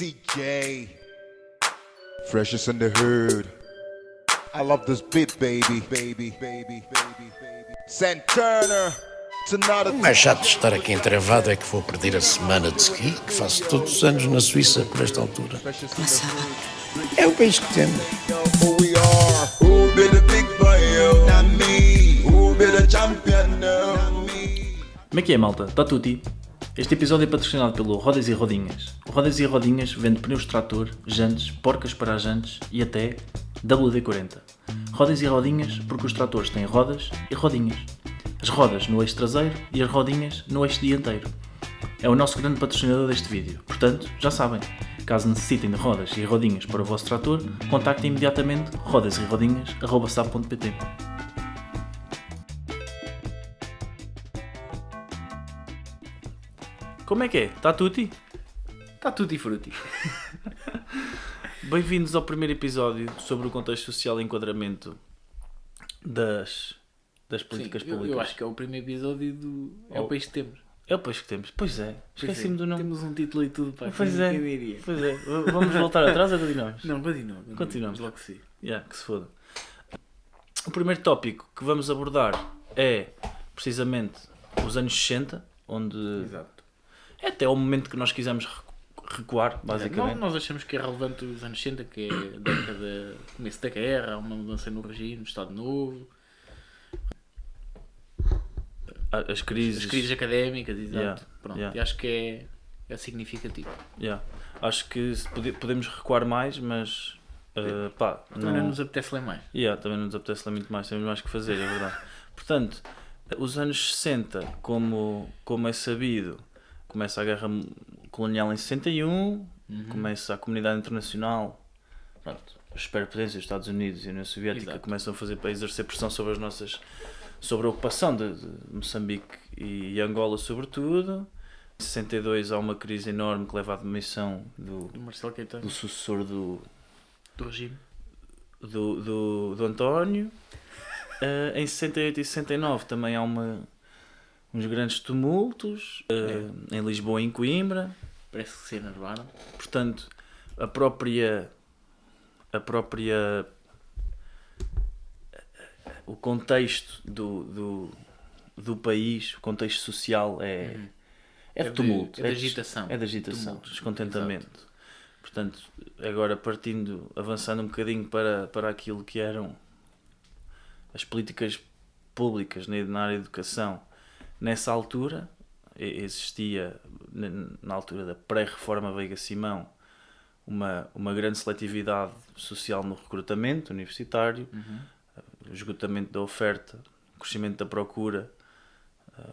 CJ, freshest in the hood. I love this beat, baby. Santana, O mais chato de estar aqui entravado é que vou perder a semana de ski que faço todos os anos na Suíça por esta altura. É o país que temos. Who we are? Who be the big boy? Not me. Who be the champion? Not me. Como é que é, malta? Está tudo? Este episódio é patrocinado pelo Rodas e Rodinhas. O Rodas e Rodinhas vende pneus de trator, jantes, porcas para as jantes e até WD-40. Rodas e Rodinhas porque os tratores têm rodas e rodinhas. As rodas no eixo traseiro e as rodinhas no eixo dianteiro. É o nosso grande patrocinador deste vídeo. Portanto, já sabem, caso necessitem de rodas e rodinhas para o vosso trator, contactem imediatamente rodaseirodinhas@sap.pt. Como é que é? Está tudo? Está tudo e frutti. Bem-vindos ao primeiro episódio sobre o contexto social e enquadramento das políticas públicas. Eu acho que é o primeiro episódio do... É o país que temos. É o país que temos. Pois é. Esqueci-me do nome. Temos um título e tudo, pá. Pois é. Quem diria? Pois é. Vamos voltar atrás ou continuamos? Não, Continuamos. Logo que sim. Que se foda. O primeiro tópico que vamos abordar é precisamente os anos 60, onde Exato. é até o momento que nós quisemos recuar, basicamente. Nós achamos que é relevante os anos 60, que é a década, começo da guerra, uma mudança no regime, Estado Novo, As crises. académicas, exato. Yeah, Pronto. yeah. E acho que é significativo. Yeah. Acho que podemos recuar mais, mas Também não nos apetece ler mais. Também não nos apetece ler muito mais, temos mais que fazer, é verdade. Portanto, os anos 60, como é sabido, começa a guerra colonial em 61, começa a comunidade internacional, pronto, as superpotências, os Estados Unidos e a União Soviética, Exato. começam a exercer pressão sobre sobre a ocupação de Moçambique e Angola, sobretudo. Em 62 há uma crise enorme que leva à demissão Do Marcelo Caetano, do sucessor do regime. do António. Em 68 e 69 também há uns grandes tumultos em Lisboa e em Coimbra. Parece que se enervaram. Portanto, a própria o contexto do país, o contexto social é de tumulto, é de agitação. é de agitação, Tumulto. descontentamento. Exato. Portanto, agora avançando um bocadinho para aquilo que eram as políticas públicas na área de educação, nessa altura existia, na altura da pré-reforma Veiga Simão, uma grande seletividade social no recrutamento universitário, o esgotamento da oferta, o crescimento da procura,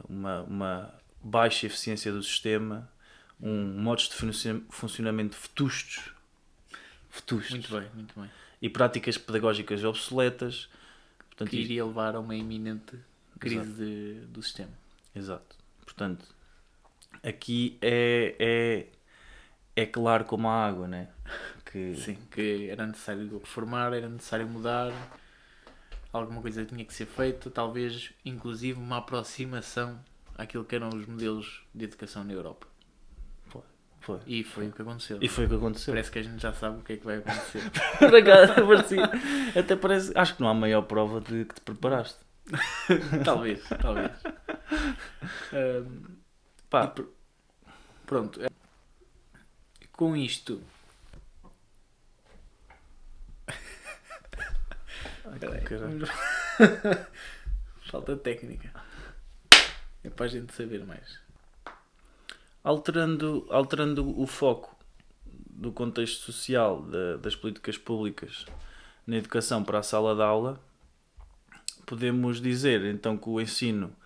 uma baixa eficiência do sistema, modos de funcionamento vetustos Muito bem. e práticas pedagógicas obsoletas. Portanto, Que iria levar a uma iminente crise do sistema. Exato. Portanto, aqui é claro como a água, né? Sim, que era necessário reformar, era necessário mudar, alguma coisa tinha que ser feita, talvez inclusive uma aproximação àquilo que eram os modelos de educação na Europa. Foi. E foi o que aconteceu. E foi o que aconteceu. Parece que a gente já sabe o que é que vai acontecer. Por acaso, parecia. Até parece. Acho que não há maior prova de que te preparaste. talvez. Pá, Pronto. Com isto... caralho. Falta técnica. É para a gente saber mais. Alterando o foco do contexto social das políticas públicas na educação para a sala de aula, podemos dizer então que o ensino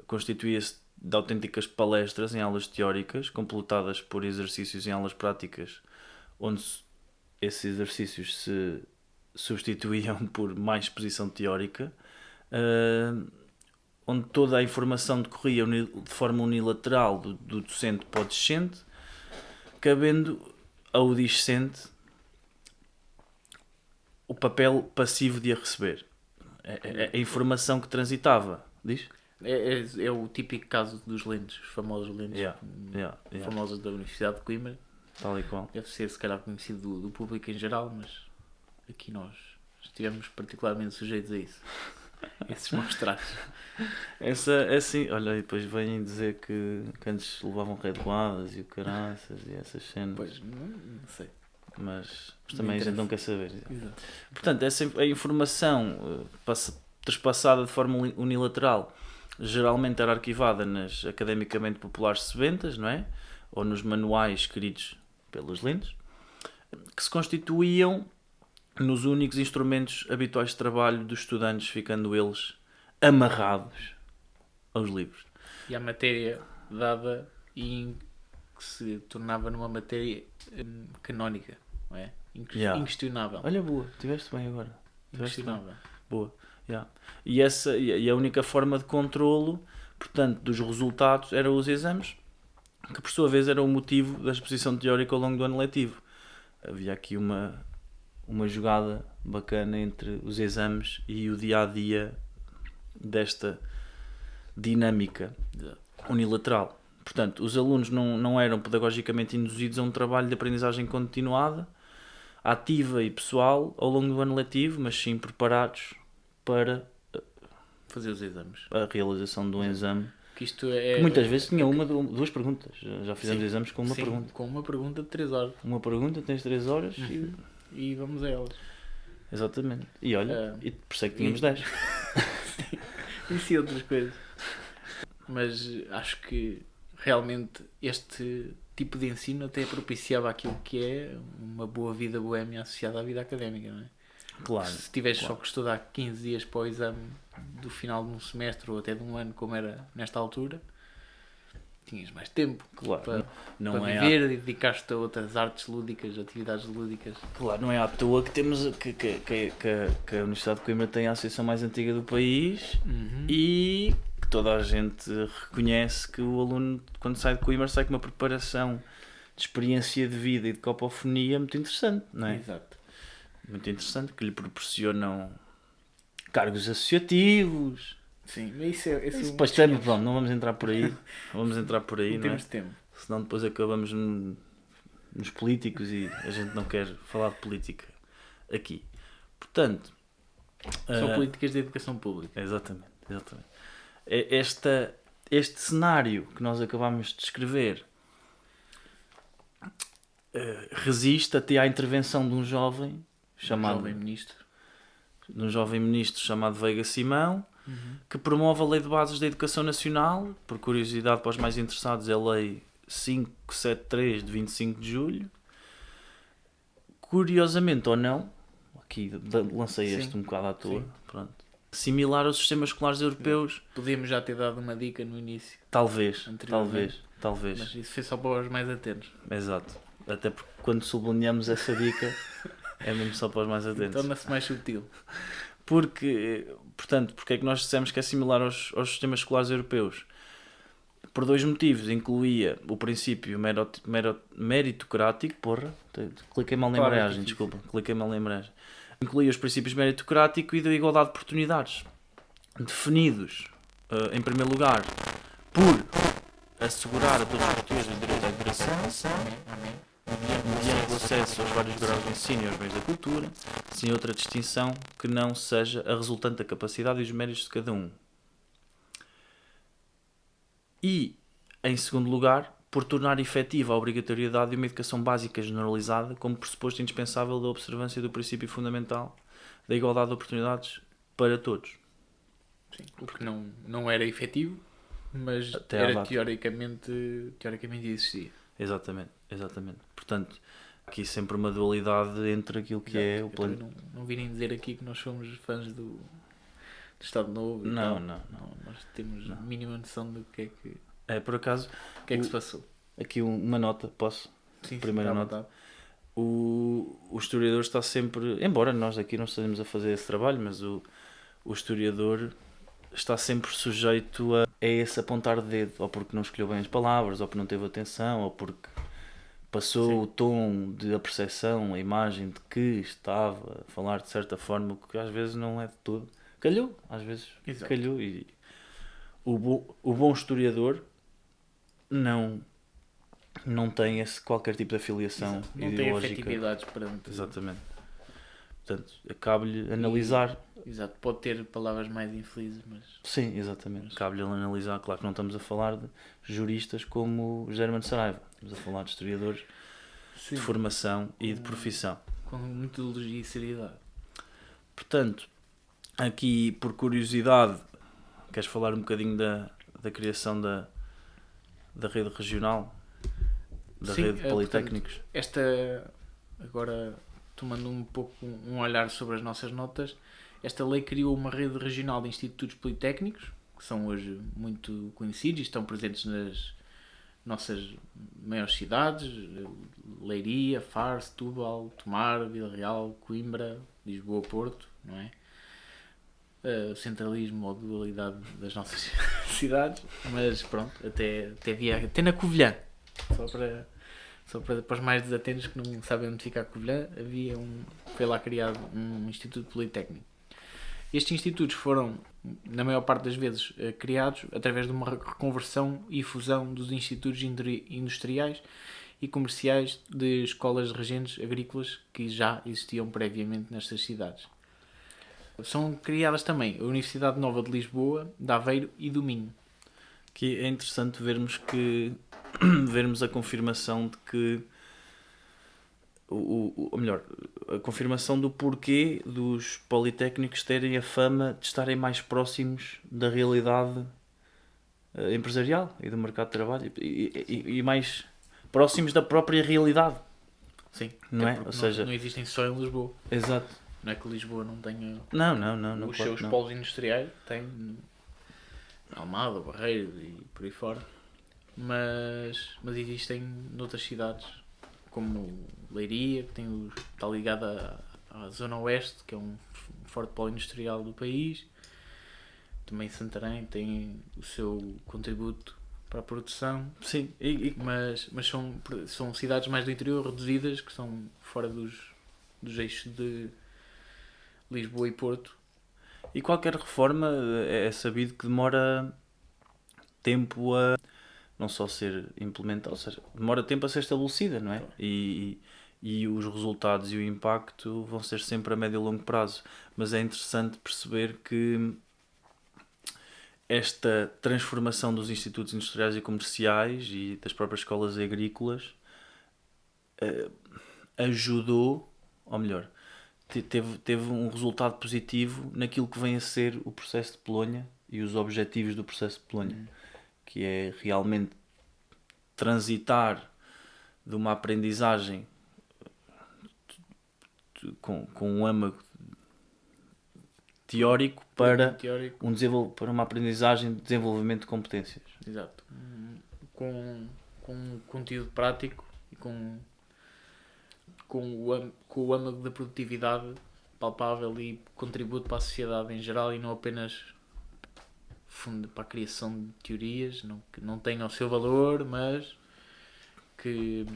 constituía-se de autênticas palestras em aulas teóricas, completadas por exercícios em aulas práticas, onde esses exercícios se substituíam por mais exposição teórica, onde toda a informação decorria de forma unilateral do docente para o discente, cabendo ao discente o papel passivo de a receber. A informação que transitava, diz? É o típico caso dos lentes, os famosos lentes, Yeah. famosos da Universidade de Coimbra, Tal e qual. Deve ser, se calhar, conhecido do público em geral, mas aqui nós estivemos particularmente sujeitos a isso. Esses maus tratos. Essa é assim, olha, e depois vêm dizer que antes levavam redoadas e o caraças e essas cenas. Pois, não sei. Mas também a gente não quer saber. Exato. Portanto, a informação trespassada de forma unilateral geralmente era arquivada nas academicamente populares sebentas, não é? Ou nos manuais escritos pelas lentes, que se constituíam nos únicos instrumentos habituais de trabalho dos estudantes, ficando eles amarrados aos livros. E a matéria dada e que se tornava numa matéria canónica, não é? Inquestionável. Olha, boa, estiveste bem agora. Inquestionável. Boa. Yeah. E a única forma de controlo, portanto, dos resultados eram os exames, que por sua vez era o motivo da exposição teórica ao longo do ano letivo. Havia aqui uma jogada bacana entre os exames e o dia-a-dia desta dinâmica unilateral. Portanto, os alunos não eram pedagogicamente induzidos a um trabalho de aprendizagem continuada, ativa e pessoal ao longo do ano letivo, mas sim preparados para fazer os exames. A realização de um exame. Que isto é... Que muitas vezes tinha duas perguntas. Já fizemos sim, exames com uma sim, pergunta. Com uma pergunta de 3 horas. Uma pergunta, tens 3 horas e vamos a elas. Exatamente. E olha, e por isso é que tínhamos 10. E sim, outras coisas. Mas acho que realmente este tipo de ensino até propiciava aquilo que é uma boa vida boémia associada à vida académica, não é? Claro. Se tivesse só que estudar 15 dias para o exame do final de um semestre ou até de um ano, como era nesta altura, tinhas mais tempo para viver e dedicar-te a outras artes lúdicas, atividades lúdicas. Claro, não é à toa que temos que a Universidade de Coimbra tem a associação mais antiga do país e que toda a gente reconhece que o aluno, quando sai de Coimbra, sai com uma preparação de experiência de vida e de copofonia muito interessante, não é? Exato. Muito interessante, que lhe proporcionam cargos associativos. Sim, mas isso é depois temos, pronto, não vamos entrar por aí. Não temos tempo. Senão depois acabamos nos políticos e a gente não quer falar de política aqui. Portanto, são políticas de educação pública. Exatamente. Este cenário que nós acabamos de descrever resiste até à intervenção de um jovem ministro chamado Veiga Simão, que promove a Lei de Bases da Educação Nacional. Por curiosidade para os mais interessados, é a Lei 573 de 25 de julho. Curiosamente ou não, aqui lancei este um bocado à toa, pronto, similar aos sistemas escolares europeus. Podíamos já ter dado uma dica no início. Talvez. Mas isso foi só para os mais atentos. Exato. Até porque quando sublinhamos essa dica é mesmo só para os mais atentos. Torna-se mais sutil. Porque é que nós dissemos que é similar aos sistemas escolares europeus? Por 2 motivos. Incluía o princípio meritocrático. Cliquei mal na embreagem, desculpa. Incluía os princípios meritocrático e da igualdade de oportunidades, definidos, em primeiro lugar, por assegurar a todos os portugueses o direito à educação, mediante o acesso aos vários graus de ensino e aos bens da cultura, sem outra distinção que não seja a resultante da capacidade e os méritos de cada um. E, em segundo lugar, por tornar efetiva a obrigatoriedade de uma educação básica generalizada como pressuposto indispensável da observância do princípio fundamental da igualdade de oportunidades para todos. Sim, porque não era efetivo, mas até era teoricamente existia. Exatamente. Portanto, aqui sempre uma dualidade entre aquilo que é o plano. Não virem dizer aqui que nós somos fãs do Estado Novo. Não. Nós temos a mínima noção do que é que... por acaso... O que é que se passou? Aqui uma nota, posso? Sim, primeira nota. O historiador está sempre... Embora nós aqui não estejamos a fazer esse trabalho, mas o historiador está sempre sujeito a esse apontar de dedo. Ou porque não escolheu bem as palavras, ou porque não teve atenção, ou porque passou o tom de percepção, a imagem de que estava a falar de certa forma, que às vezes não é de todo. Calhou, às vezes. Exato. Calhou. E o bom historiador não não tem qualquer tipo de afiliação Não tem ideológica. efetividades perante... Exatamente. Portanto, cabe-lhe analisar. Exato, pode ter palavras mais infelizes, mas... Sim, exatamente. Cabe-lhe analisar. Claro que não estamos a falar de juristas como José Hermano Saraiva. Estamos a falar de historiadores de formação e de profissão. Com metodologia e seriedade. Portanto, aqui por curiosidade, queres falar um bocadinho da criação da rede regional? Da Sim, rede de politécnicos? Portanto, esta, agora tomando um pouco um olhar sobre as nossas notas, esta lei criou uma rede regional de institutos politécnicos, que são hoje muito conhecidos e estão presentes nas nossas maiores cidades: Leiria, Faro, Setúbal, Tomar, Vila Real, Coimbra, Lisboa, Porto, não é? O centralismo ou dualidade das nossas cidades, mas pronto, até na Covilhã, só para os mais desatentos que não sabem onde fica a Covilhã, foi lá criado um instituto politécnico. Estes institutos foram, na maior parte das vezes, criados através de uma reconversão e fusão dos institutos industriais e comerciais de escolas regentes agrícolas que já existiam previamente nestas cidades. São criadas também a Universidade Nova de Lisboa, de Aveiro e do Minho. Que é interessante vermos a confirmação de que ou melhor, a confirmação do porquê dos politécnicos terem a fama de estarem mais próximos da realidade empresarial e do mercado de trabalho e mais próximos da própria realidade. Sim, não é? Ou seja, não existem só em Lisboa. Exato. Não é que Lisboa não tenha não, os seus polos industriais, tem Almada, Barreiro e por aí fora, mas existem noutras cidades como Leiria, que está ligada à zona oeste, que é um forte polo industrial do país. Também Santarém tem o seu contributo para a produção. Sim, mas são cidades mais do interior, reduzidas, que são fora dos eixos de Lisboa e Porto. E qualquer reforma é sabido que demora tempo a não só ser implementada, ou seja, demora tempo a ser estabelecida, não é? E os resultados e o impacto vão ser sempre a médio e longo prazo. Mas é interessante perceber que esta transformação dos institutos industriais e comerciais e das próprias escolas agrícolas ajudou, ou melhor, teve um resultado positivo naquilo que vem a ser o processo de Bolonha e os objetivos do processo de Bolonha, que é realmente transitar de uma aprendizagem com um âmago teórico para para uma aprendizagem de desenvolvimento de competências. Exato. Com um conteúdo prático e com o âmago da produtividade palpável e contributo para a sociedade em geral, e não apenas fundo para a criação de teorias que não tenham o seu valor, mas que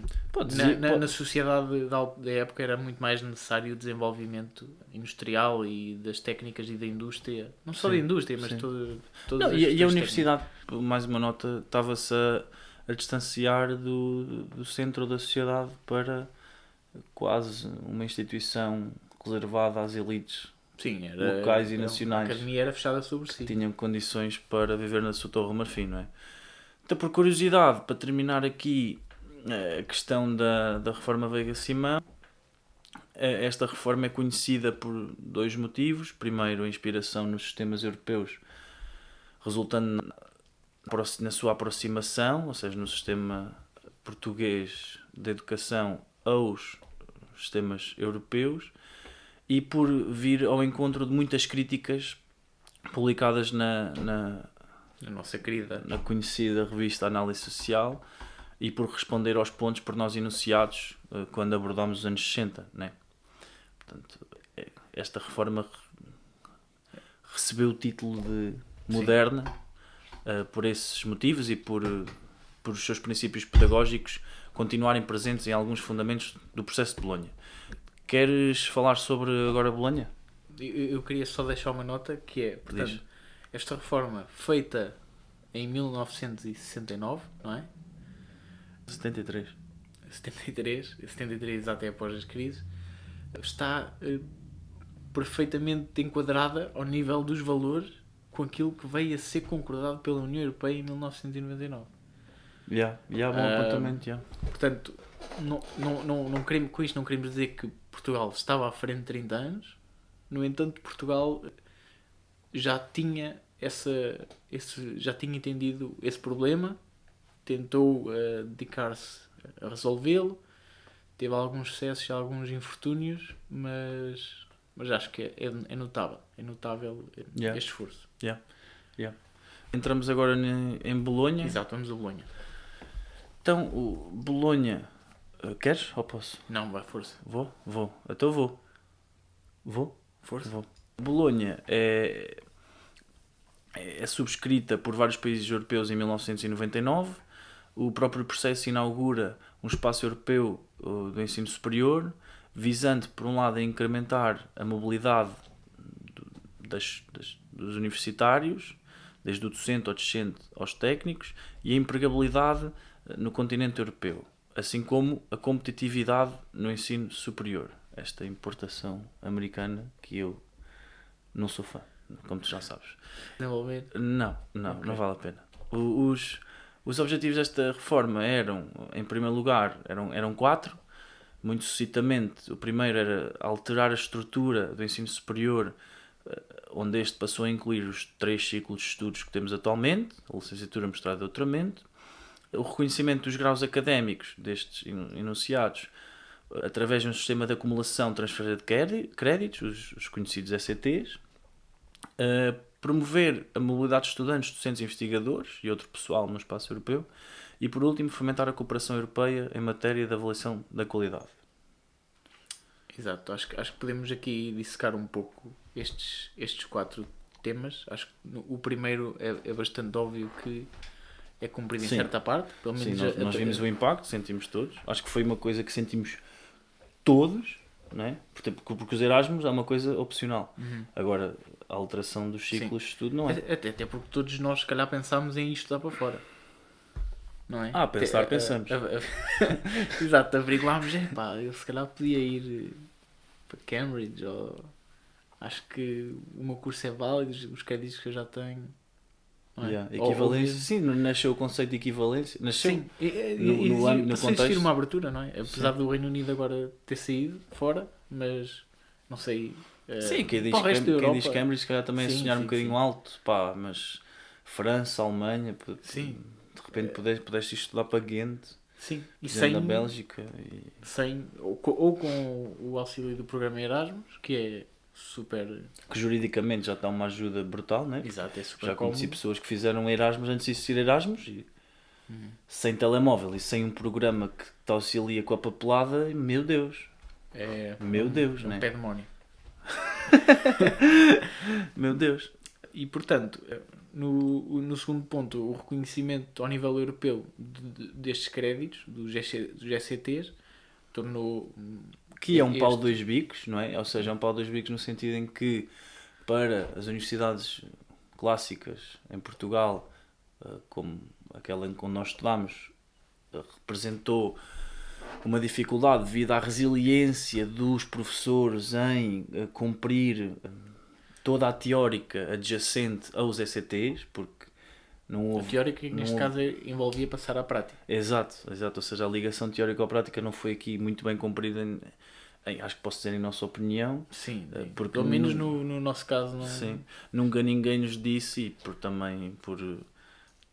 na sociedade da época era muito mais necessário o desenvolvimento industrial e das técnicas e da indústria, não só da indústria, mas todas as e a universidade, mais uma nota, estava-se a distanciar do centro da sociedade para quase uma instituição reservada às elites locais e nacionais. A academia era fechada sobre si. Que tinham condições para viver na sua Torre Marfim, não é? Então, por curiosidade, para terminar aqui a questão da reforma Veiga Simão, esta reforma é conhecida por dois motivos. Primeiro, a inspiração nos sistemas europeus, resultando na sua aproximação, ou seja, no sistema português de educação aos sistemas europeus, e por vir ao encontro de muitas críticas publicadas na nossa querida, na conhecida revista Análise Social, e por responder aos pontos por nós enunciados quando abordámos os anos 60, né? Portanto, esta reforma recebeu o título de moderna por esses motivos e por os seus princípios pedagógicos continuarem presentes em alguns fundamentos do processo de Bolonha. Queres falar sobre agora Bolonha? Eu queria só deixar uma nota, que é, portanto, esta reforma feita em 1969, não é? 73. 73 até após as crises, está perfeitamente enquadrada ao nível dos valores com aquilo que veio a ser concordado pela União Europeia em 1999. Bom apontamento. Portanto, não queremos, com isto não queremos dizer que Portugal estava à frente de 30 anos. No entanto, Portugal já tinha já tinha entendido esse problema, tentou dedicar-se a resolvê-lo, teve alguns sucessos e alguns infortúnios, mas acho que é notável este esforço. Entramos agora em Bolonha. Exato, vamos a Bolonha. Então, o Bolonha, queres ou posso? Não, vai, força. Vou? Então vou. Força. Vou. Bolonha é subscrita por vários países europeus em 1999. O próprio processo inaugura um espaço europeu do ensino superior, visando, por um lado, a incrementar a mobilidade dos universitários, desde o docente ao discente aos técnicos, e a empregabilidade no continente europeu, assim como a competitividade no ensino superior. Esta importação americana que eu não sou fã, como tu já sabes. Desenvolver? Não vale a pena. Os objetivos desta reforma eram, em primeiro lugar, eram 4. Muito sucintamente, o primeiro era alterar a estrutura do ensino superior, onde este passou a incluir os 3 ciclos de estudos que temos atualmente, a licenciatura, mestrado e doutoramento, o reconhecimento dos graus académicos destes enunciados através de um sistema de acumulação de transferência de créditos, os conhecidos ECTs, promover a mobilidade de estudantes, docentes e investigadores e outro pessoal no espaço europeu, e por último fomentar a cooperação europeia em matéria de avaliação da qualidade. Exato, acho que podemos aqui dissecar um pouco estes 4 temas. Acho que o primeiro é bastante óbvio que é cumprido em certa parte. Pelo menos nós vimos o impacto, sentimos todos. Acho que foi uma coisa que sentimos todos, não é? Porque os Erasmus é uma coisa opcional. Agora, a alteração dos ciclos de estudo não é. Até porque todos nós, se calhar, pensámos em isto lá para fora. Não é? Pensamos. Exato, averiguámos, eu se calhar podia ir para Cambridge, ou acho que o meu curso é válido, os créditos que eu já tenho. Equivalência, sim, nasceu o conceito de equivalência. Nasceu sim, no contexto. Existir uma abertura, não é? Apesar do Reino Unido agora ter saído fora, mas não sei. Sim, quem diz Cambridge, se calhar também é sonhar um bocadinho alto, mas França, Alemanha, de repente pudeste estudar para Ghent, e sem da Bélgica. Ou com o auxílio do programa Erasmus, que é super. Que juridicamente já está uma ajuda brutal, né? Exato, é super já conheci cómodo. pessoas que fizeram Erasmus antes de existir Erasmus, e sem telemóvel e sem um programa que te auxilia com a papelada, meu Deus. Meu Deus, né? Pé demónio. Meu Deus. E portanto, no segundo ponto, o reconhecimento ao nível europeu destes créditos, dos ECTs, tornou. Que é um pau de 2 bicos, não é? Ou seja, é um pau de 2 bicos no sentido em que, para as universidades clássicas em Portugal, como aquela em que nós estudámos, representou uma dificuldade devido à resiliência dos professores em cumprir toda a teórica adjacente aos ECTs, porque não houve... A teórica que neste caso envolvia passar à prática. Exato, ou seja, a ligação teórica à prática não foi aqui muito bem cumprida, acho que posso dizer em nossa opinião. Sim, porque pelo menos no nosso caso não... Sim, nunca ninguém nos disse, e também por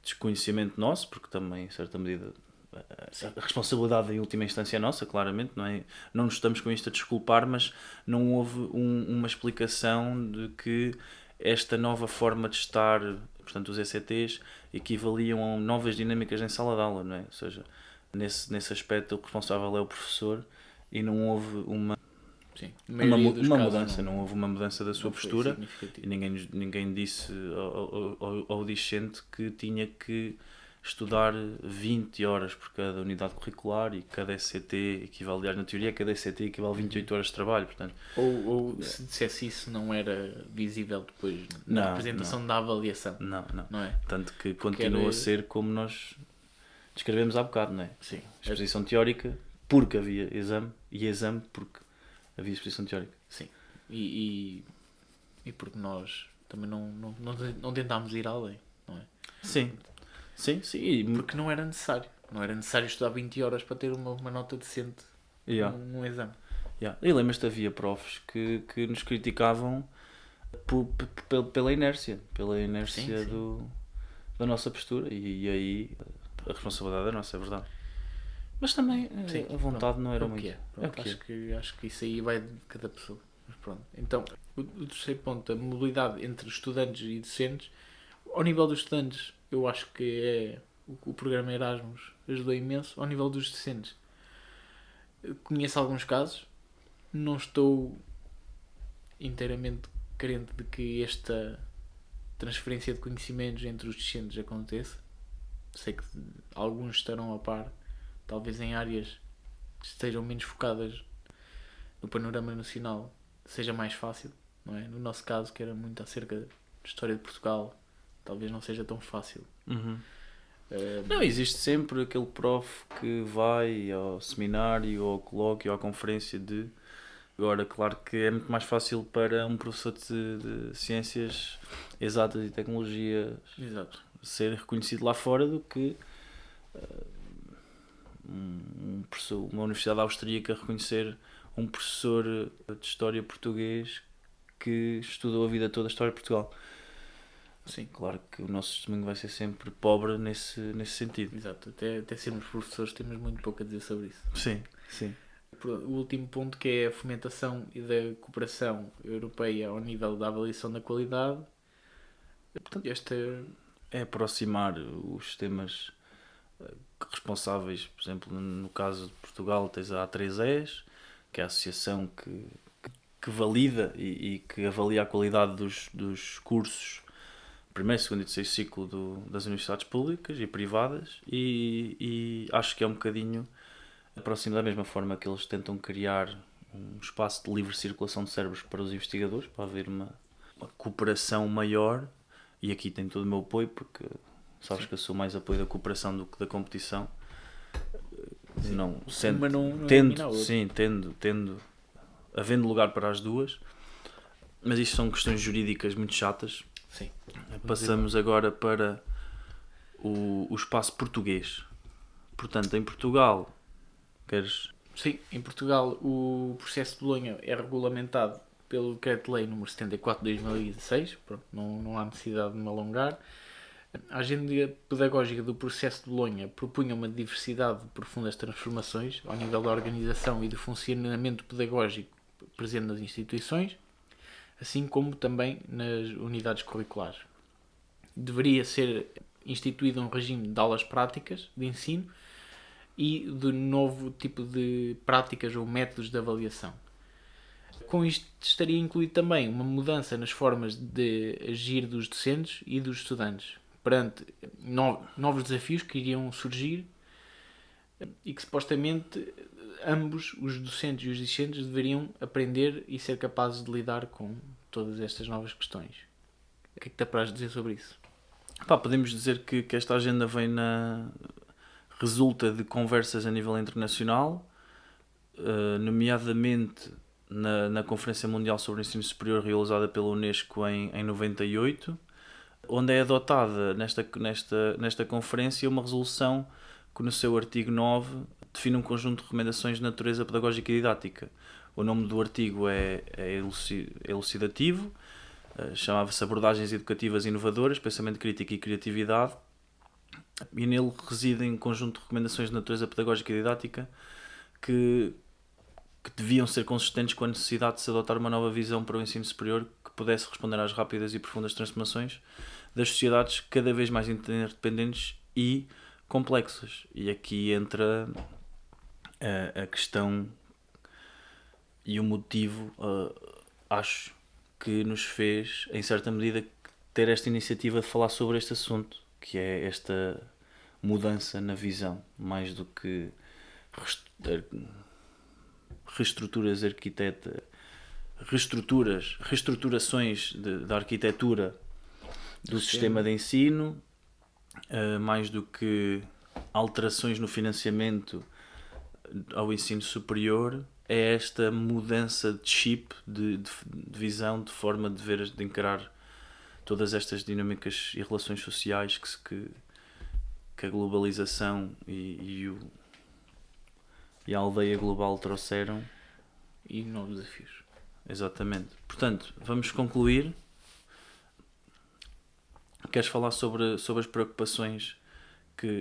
desconhecimento nosso, porque também em certa medida a responsabilidade em última instância é nossa, claramente, não é? Não nos estamos com isto a desculpar, mas não houve uma explicação de que esta nova forma de estar, portanto os ECTs, equivaliam a novas dinâmicas em sala de aula, não é? Ou seja, nesse aspecto o responsável é o professor, e não houve uma mudança, não houve uma mudança da sua postura, e ninguém disse ao discente que tinha que estudar 20 horas por cada unidade curricular, e cada ECT equivale, aliás, na teoria, cada ECT equivale a 28 horas de trabalho, portanto... Ou se dissesse isso, não era visível depois na representação da avaliação. Não é? Tanto que continua a ser como nós descrevemos há bocado, não é? Sim. Exposição teórica porque havia exame e exame porque havia exposição teórica. Sim. E porque nós também não tentámos ir além, não é? Sim. Sim. Porque não era necessário. Não era necessário estudar 20 horas para ter uma nota decente Yeah. num exame. Yeah. E lembras-te, havia profs que nos criticavam pela inércia. Sim. Da nossa postura. E aí a responsabilidade é nossa, é verdade. Mas também Sim, a vontade não era o muito. que é. Pronto, o que é. acho que isso aí vai de cada pessoa. Mas pronto. Então, o terceiro ponto, a mobilidade entre estudantes e docentes. Ao nível dos estudantes, eu acho que o programa Erasmus ajudou imenso. Ao nível dos docentes, conheço alguns casos. Não estou inteiramente carente de que esta transferência de conhecimentos entre os docentes aconteça. Sei que alguns estarão a par, talvez em áreas que estejam menos focadas no panorama nacional, seja mais fácil, não é? No nosso caso, que era muito acerca de história de Portugal, talvez não seja tão fácil. Uhum. Não, existe sempre aquele prof que vai ao seminário, ao colóquio, à conferência de... Agora, claro que é muito mais fácil para um professor de ciências exatas e tecnologias Exato. ser reconhecido lá fora do que uma universidade austríaca reconhecer um professor de história português que estudou a vida toda a história de Portugal. Sim. Claro que o nosso testemunho vai ser sempre pobre nesse sentido. Exato. Até sermos professores temos muito pouco a dizer sobre isso. Sim. O último ponto, que é a fomentação e da cooperação europeia ao nível da avaliação da qualidade. Portanto, esta é aproximar os sistemas responsáveis, por exemplo, no caso de Portugal tens a A3ES, que é a associação que valida e que avalia a qualidade dos cursos primeiro, segundo e terceiro ciclo das universidades públicas e privadas, e acho que é um bocadinho próximo da mesma forma que eles tentam criar um espaço de livre circulação de cérebros para os investigadores, para haver uma cooperação maior, e aqui tem todo o meu apoio, porque sabes Sim. que eu sou mais apoio da cooperação do que da competição. Sim. Não, sendo, mas não tendo, havendo lugar para as duas, mas isto são questões jurídicas muito chatas. Sim. Passamos agora para o espaço português. Portanto, em Portugal, queres... Sim, em Portugal o processo de Bolonha é regulamentado pelo Decreto-Lei nº 74 de 2016, pronto, não há necessidade de me alongar. A agenda pedagógica do processo de Bolonha propunha uma diversidade de profundas transformações ao nível da organização e do funcionamento pedagógico presente nas instituições, assim como também nas unidades curriculares. Deveria ser instituído um regime de aulas práticas de ensino e de novo tipo de práticas ou métodos de avaliação. Com isto estaria incluído também uma mudança nas formas de agir dos docentes e dos estudantes perante novos desafios que iriam surgir e que supostamente ambos, os docentes e os discentes, deveriam aprender e ser capazes de lidar com todas estas novas questões. O que é que te apraz dizer sobre isso? Podemos dizer que esta agenda resulta de conversas a nível internacional, nomeadamente na Conferência Mundial sobre o Ensino Superior realizada pela Unesco em 98, onde é adotada nesta conferência uma resolução que no seu artigo 9 define um conjunto de recomendações de natureza pedagógica e didática. O nome do artigo é elucidativo, chamava-se Abordagens Educativas Inovadoras, Pensamento Crítico e Criatividade, e nele residem um conjunto de recomendações de natureza pedagógica e didática que deviam ser consistentes com a necessidade de se adotar uma nova visão para o ensino superior que pudesse responder às rápidas e profundas transformações das sociedades cada vez mais interdependentes e complexas. E aqui entra a questão e o motivo, acho, que nos fez, em certa medida, ter esta iniciativa de falar sobre este assunto, que é esta mudança na visão, mais do que reestruturações da arquitetura do sistema de ensino, mais do que alterações no financiamento ao ensino superior é esta mudança de chip, de visão, de forma de ver, de encarar todas estas dinâmicas e relações sociais que a globalização e a aldeia global trouxeram. E novos desafios. Exatamente. Portanto, vamos concluir. Queres falar sobre as preocupações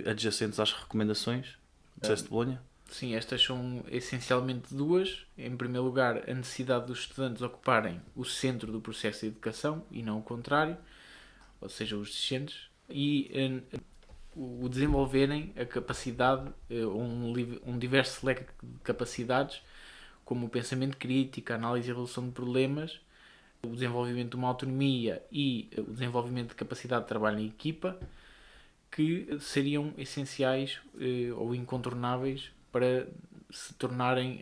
adjacentes às recomendações do processo de Bolonha? Sim, estas são essencialmente duas. Em primeiro lugar, a necessidade dos estudantes ocuparem o centro do processo de educação e não o contrário, ou seja, os discentes, e o desenvolverem a capacidade, um diverso leque de capacidades, como o pensamento crítico, a análise e a resolução de problemas, o desenvolvimento de uma autonomia e o desenvolvimento de capacidade de trabalho em equipa, que seriam essenciais ou incontornáveis para se tornarem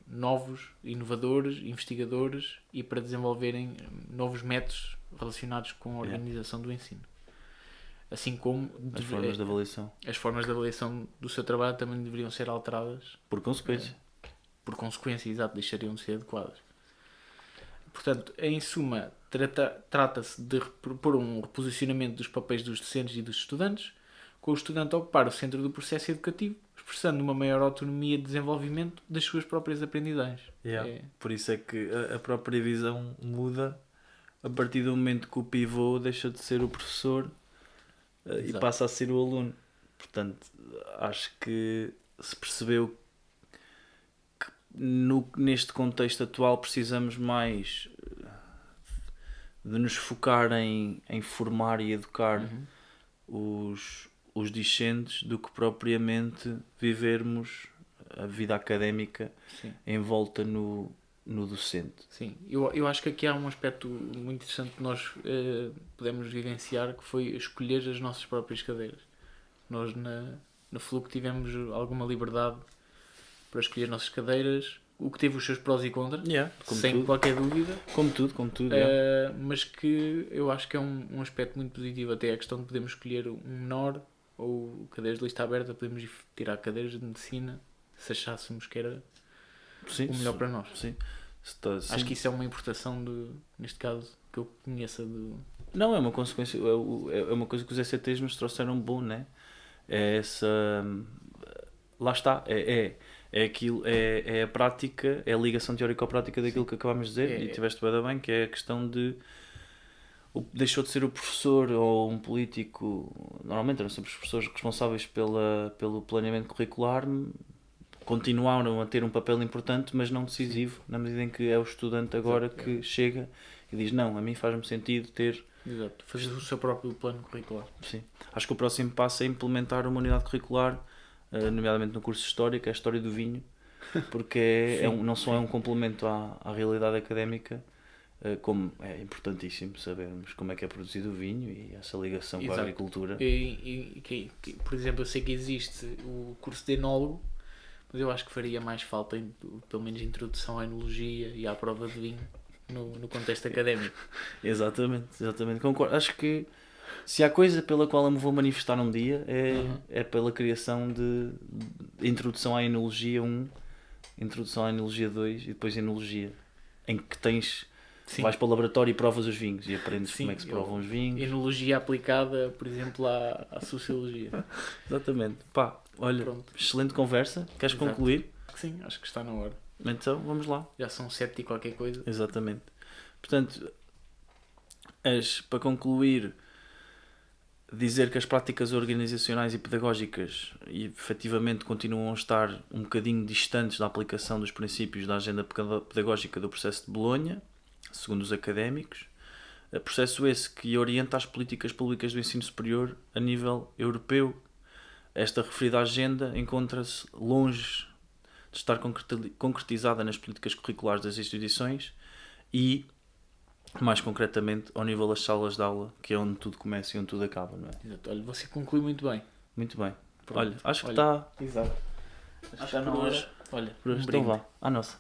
novos, inovadores, investigadores e para desenvolverem novos métodos relacionados com a organização do ensino. Assim como as formas de avaliação. As formas de avaliação do seu trabalho também deveriam ser alteradas. Por consequência. Por consequência, exato, deixariam de ser adequadas. Portanto, em suma, trata-se de propor um reposicionamento dos papéis dos docentes e dos estudantes, com o estudante a ocupar o centro do processo educativo, expressando uma maior autonomia de desenvolvimento das suas próprias aprendizagens. Por isso é que a própria visão muda a partir do momento que o pivô deixa de ser o professor e passa a ser o aluno. Portanto, acho que se percebeu que neste contexto atual precisamos mais de nos focar em formar e educar os discentes do que propriamente vivermos a vida académica envolta no docente. Sim, eu acho que aqui há um aspecto muito interessante que nós podemos vivenciar, que foi escolher as nossas próprias cadeiras. Nós na FLUC tivemos alguma liberdade para escolher as nossas cadeiras, o que teve os seus prós e contras, sem qualquer dúvida. Como tudo. Mas que eu acho que é um aspecto muito positivo, até a questão de podermos escolher um menor ou cadeiras de lista aberta, podemos tirar cadeiras de medicina se achássemos que era o melhor para nós. Sim. Acho que isso é uma importação, neste caso, que eu conheça do... Não, é uma consequência, é uma coisa que os ECTs nos trouxeram bom, né? É essa... Lá está, é aquilo, é a prática, é a ligação teórico-prática daquilo que acabámos de dizer, e tiveste bem, que é a questão de deixou de ser o professor ou um político, normalmente eram sempre os professores responsáveis pelo planeamento curricular, continuaram a ter um papel importante, mas não decisivo, na medida em que é o estudante agora que chega e diz, não, a mim faz-me sentido ter... Exato, fazer o seu próprio plano curricular. Sim. Acho que o próximo passo é implementar uma unidade curricular, nomeadamente no curso de História, que é a História do Vinho, porque não só é um complemento à realidade académica, como é importantíssimo sabermos como é que é produzido o vinho e essa ligação com a agricultura. Por exemplo, eu sei que existe o curso de enólogo, mas eu acho que faria mais falta, pelo menos, introdução à enologia e à prova de vinho no contexto académico. Exatamente, concordo. Acho que se há coisa pela qual eu me vou manifestar um dia é pela criação de introdução à enologia 1, introdução à enologia 2 e depois enologia, em que tens... vais para o laboratório e provas os vinhos e aprendes como é que se provam os vinhos. Enologia aplicada, por exemplo, à sociologia. Exatamente. Pá, olha, excelente conversa. Queres concluir? Sim, acho que está na hora. Então, vamos lá. Já são 7 e qualquer coisa. Exatamente. Portanto, para concluir, dizer que as práticas organizacionais e pedagógicas efetivamente continuam a estar um bocadinho distantes da aplicação dos princípios da agenda pedagógica do processo de Bolonha, segundo os académicos, processo esse que orienta as políticas públicas do ensino superior a nível europeu. Esta referida agenda encontra-se longe de estar concretizada nas políticas curriculares das instituições e, mais concretamente, ao nível das salas de aula, que é onde tudo começa e onde tudo acaba, não é? Exato. Olha, você conclui muito bem. Muito bem. Pronto. Olha, acho que está... Exato. Acho que está na hora. Olha, então vá. À nossa.